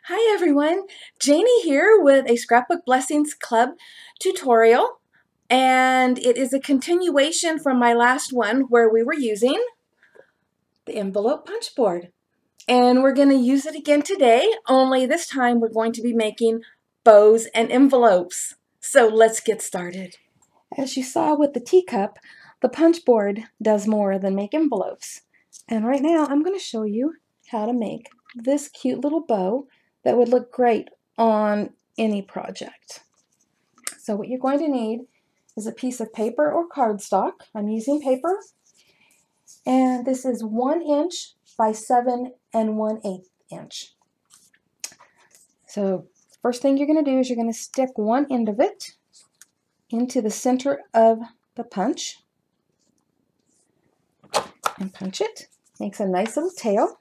Hi everyone, Janie here with a Scrapbook Blessings Club tutorial, and it is a continuation from my last one where we were using the envelope punch board. And we're going to use it again today, only this time we're going to be making bows and envelopes. So let's get started. As you saw with the teacup, the punch board does more than make envelopes. And right now I'm going to show you how to make this cute little bow that would look great on any project. So what you're going to need is a piece of paper or cardstock. I'm using paper, and this is 1 inch by 7 1/8 inch. So first thing you're going to do is you're going to stick one end of it into the center of the punch and punch it. Makes a nice little tail.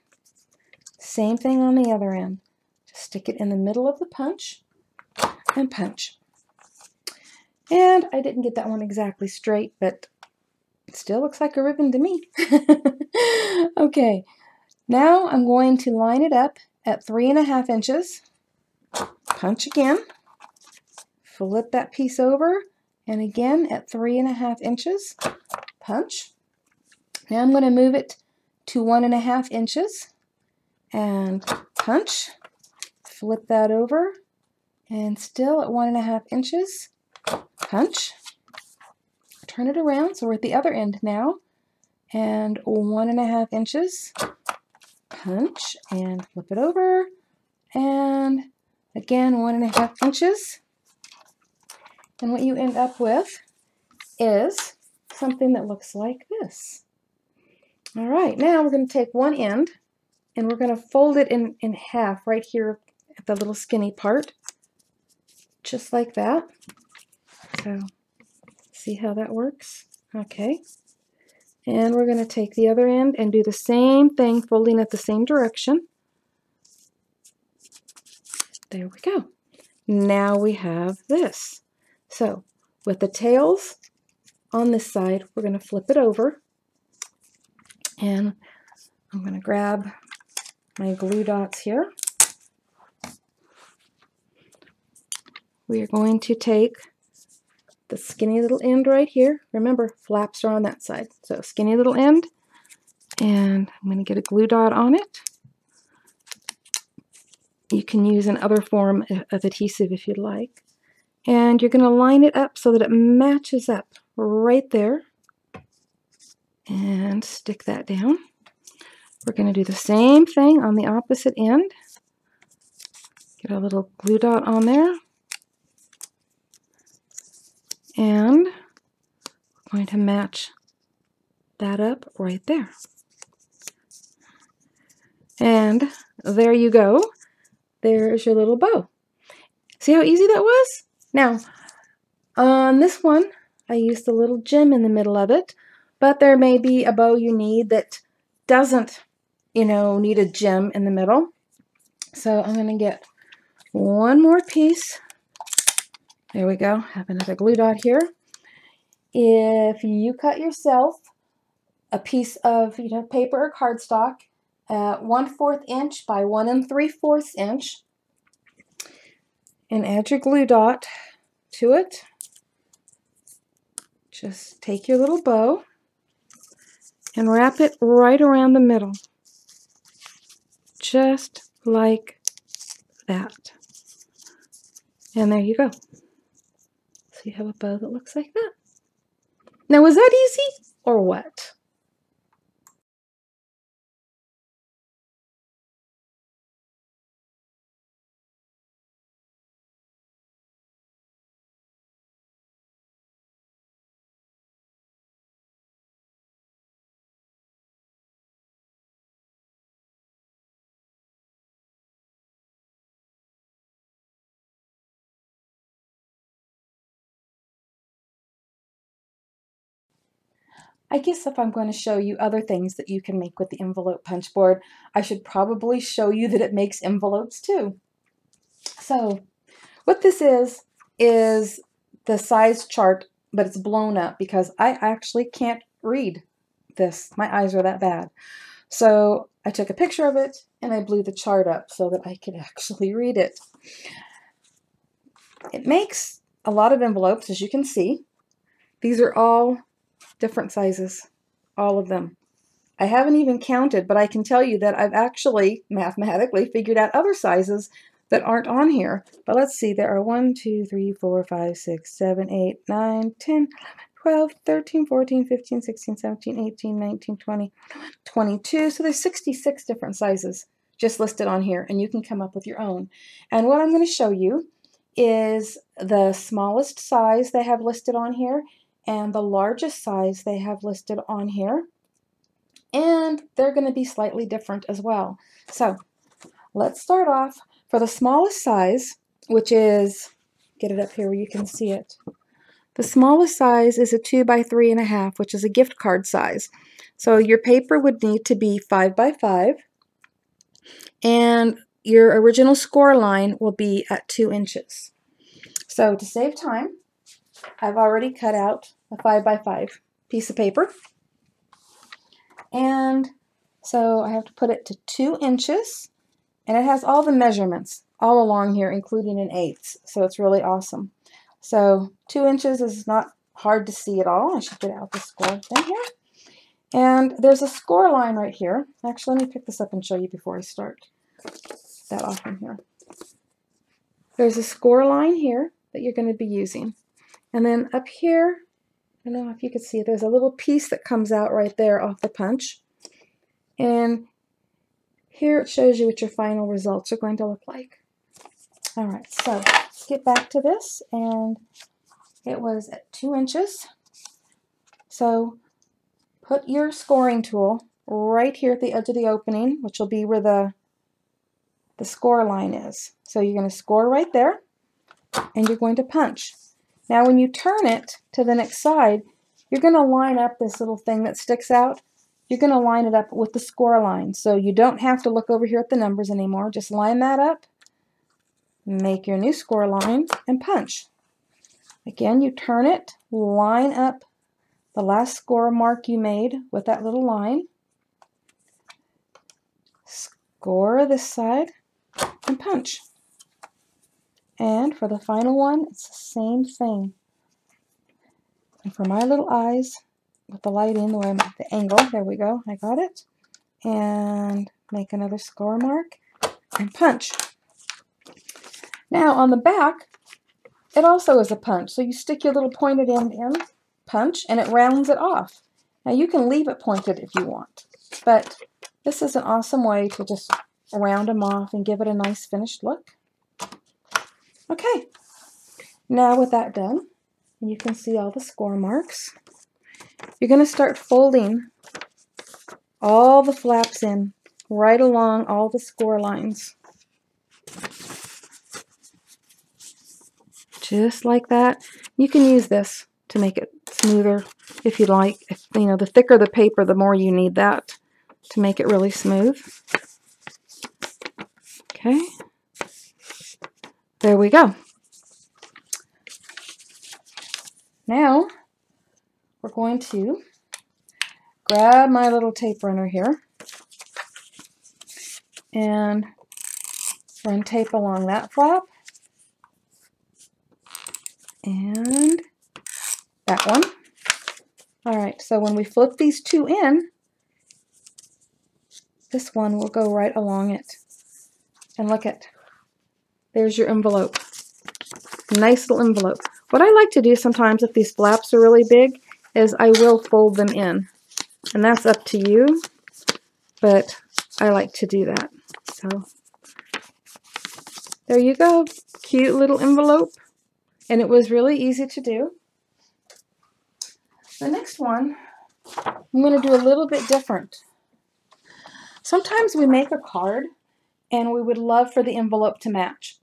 Same thing on the other end. Just stick it in the middle of the punch and punch. And I didn't get that one exactly straight, but it still looks like a ribbon to me. Okay, now I'm going to line it up at 3.5 inches. Punch again. Flip that piece over, and again at 3.5 inches. Punch. Now I'm going to move it to 1.5 inches and punch. Flip that over, and still at 1.5 inches. Punch. Turn it around so we're at the other end now, and 1.5 inches. Punch and flip it over, and again 1.5 inches. And what you end up with is something that looks like this. All right, now we're going to take one end and we're going to fold it in half right here at the little skinny part, just like that. So see how that works? Okay. And we're going to take the other end and do the same thing, folding it the same direction. There we go. Now we have this. So with the tails on this side, we're going to flip it over. And I'm going to grab my glue dots here. We are going to take the skinny little end right here. Remember, flaps are on that side. So skinny little end, and I'm going to get a glue dot on it. You can use another form of adhesive if you'd like. And you're going to line it up so that it matches up right there. And stick that down. We're going to do the same thing on the opposite end. Get a little glue dot on there. And we're going to match that up right there. And there you go. There's your little bow. See how easy that was? Now, on this one, I used a little gem in the middle of it, but there may be a bow you need that doesn't, need a gem in the middle. So I'm going to get one more piece. There we go. Have another glue dot here. If you cut yourself a piece of paper or cardstock at 1/4 inch by 1 3/4 inch, and add your glue dot to it, just take your little bow and wrap it right around the middle, just like that. And there you go. So you have a bow that looks like that. Now, was that easy or what? I guess if I'm going to show you other things that you can make with the envelope punch board, I should probably show you that it makes envelopes too. So what this is the size chart, but it's blown up because I actually can't read this. My eyes are that bad. So I took a picture of it and I blew the chart up so that I could actually read it. It makes a lot of envelopes, as you can see. These are all different sizes, all of them. I haven't even counted, but I can tell you that I've actually mathematically figured out other sizes that aren't on here. But let's see, there are 1, 2, 3, 4, 5, 6, 7, 8, 9, 10, 12, 13, 14, 15, 16, 17, 18, 19, 20, 22. So there's 66 different sizes just listed on here, and you can come up with your own. And what I'm going to show you is the smallest size they have listed on here and the largest size they have listed on here. And they're going to be slightly different as well. So let's start off for the smallest size, which is, get it up here where you can see it. The smallest size is a 2 by 3.5, which is a gift card size. So your paper would need to be 5 by 5, and your original score line will be at 2 inches. So to save time, I've already cut out a 5 by 5 piece of paper. And so I have to put it to 2 inches, and it has all the measurements all along here, including in eighths. So it's really awesome. So 2 inches is not hard to see at all. I should get out the score thing here. And there's a score line right here. Actually, let me pick this up and show you before I start that off in here. There's a score line here that you're going to be using. And then up here, I don't know if you can see it, there's a little piece that comes out right there off the punch. And here it shows you what your final results are going to look like. All right, so let's get back to this. And it was at 2 inches. So put your scoring tool right here at the edge of the opening, which will be where the score line is. So you're going to score right there, and you're going to punch. Now when you turn it to the next side, you're going to line up this little thing that sticks out. You're going to line it up with the score line. So you don't have to look over here at the numbers anymore. Just line that up, make your new score line, and punch. Again, you turn it, line up the last score mark you made with that little line. Score this side and punch. And for the final one, it's the same thing. And for my little eyes, with the light in the way I'm at the angle, there we go, I got it. And make another score mark and punch. Now on the back, it also is a punch. So you stick your little pointed end in, punch, and it rounds it off. Now you can leave it pointed if you want, but this is an awesome way to just round them off and give it a nice finished look. Okay, now with that done, and you can see all the score marks, you're going to start folding all the flaps in right along all the score lines. Just like that. You can use this to make it smoother if you'd like. If, you know, the thicker the paper, the more you need that to make it really smooth. Okay. There we go. Now, we're going to grab my little tape runner here and run tape along that flap and that one. All right, so when we flip these two in, this one will go right along it. And look at, there's your envelope. Nice little envelope. What I like to do sometimes if these flaps are really big is I will fold them in. And that's up to you, but I like to do that. So there you go. Cute little envelope. And it was really easy to do. The next one, I'm going to do a little bit different. Sometimes we make a card and we would love for the envelope to match.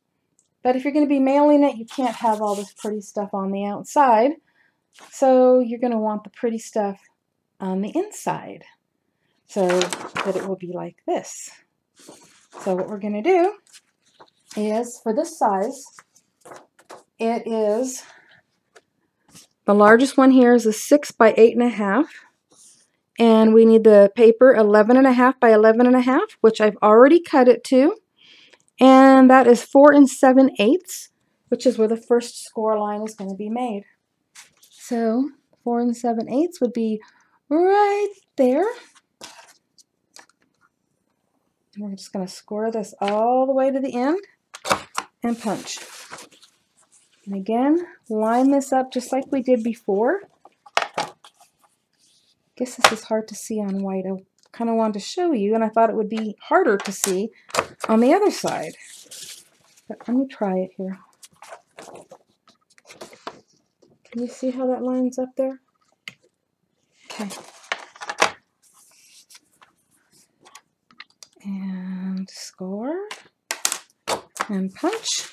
But if you're going to be mailing it, you can't have all this pretty stuff on the outside. So you're going to want the pretty stuff on the inside so that it will be like this. So what we're going to do is, for this size, it is, the largest one here is a 6 by 8.5. And we need the paper 11.5 by 11.5, which I've already cut it to. And that is 4 7/8, which is where the first score line is going to be made. So 4 7/8 would be right there. And we're just going to score this all the way to the end and punch. And again, line this up just like we did before. I guess this is hard to see on white. I kind of wanted to show you, and I thought it would be harder to see on the other side. But let me try it here. Can you see how that lines up there? Okay. And score. And punch.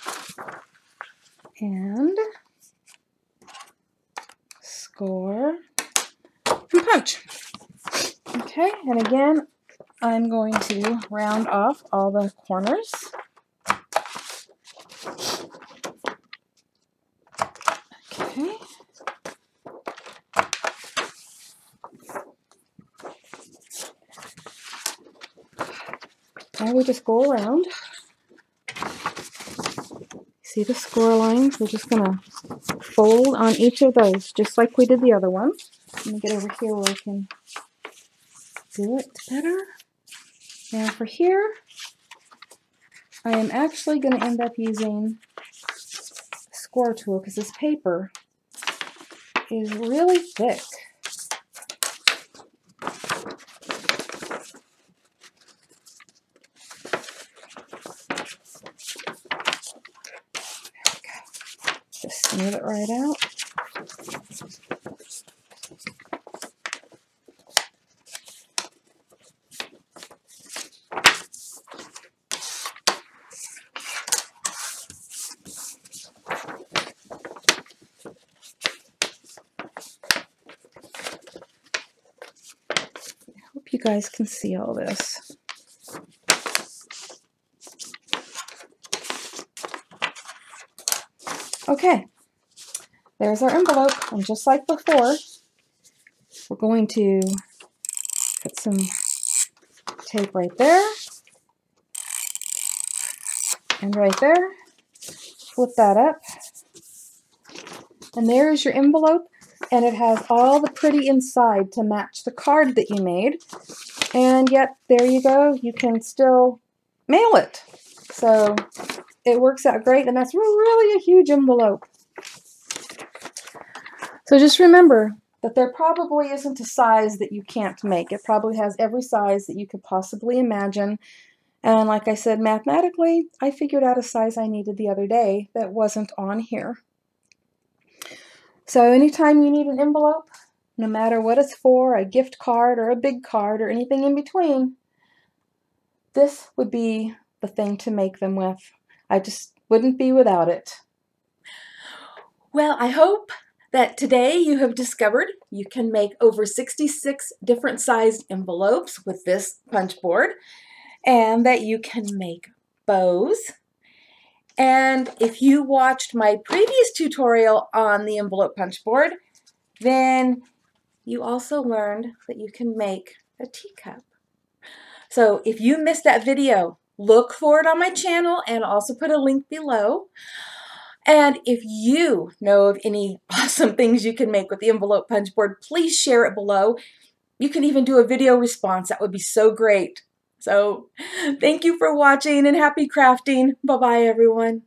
And score. And punch. Okay, and again, I'm going to round off all the corners. Okay. Now we just go around. See the score lines? We're just going to fold on each of those, just like we did the other one. Let me get over here where I can do it better. Now for here, I am actually going to end up using a score tool because this paper is really thick. Just smooth it right out. I hope you guys can see all this. Okay, there's our envelope, and just like before, we're going to put some tape right there, and right there, flip that up, and there's your envelope, and it has all the pretty inside to match the card that you made, and yet, there you go, you can still mail it. So it works out great, and that's really a huge envelope. So just remember that there probably isn't a size that you can't make. It probably has every size that you could possibly imagine. And like I said, mathematically, I figured out a size I needed the other day that wasn't on here. So anytime you need an envelope, no matter what it's for, a gift card or a big card or anything in between, this would be the thing to make them with. I just wouldn't be without it. Well, I hope that today you have discovered you can make over 66 different sized envelopes with this punch board, and that you can make bows. And if you watched my previous tutorial on the envelope punch board, then you also learned that you can make a teacup. So if you missed that video, look for it on my channel and also put a link below. And if you know of any awesome things you can make with the envelope punch board, please share it below. You can even do a video response. That would be so great. So thank you for watching and happy crafting. Bye-bye, everyone.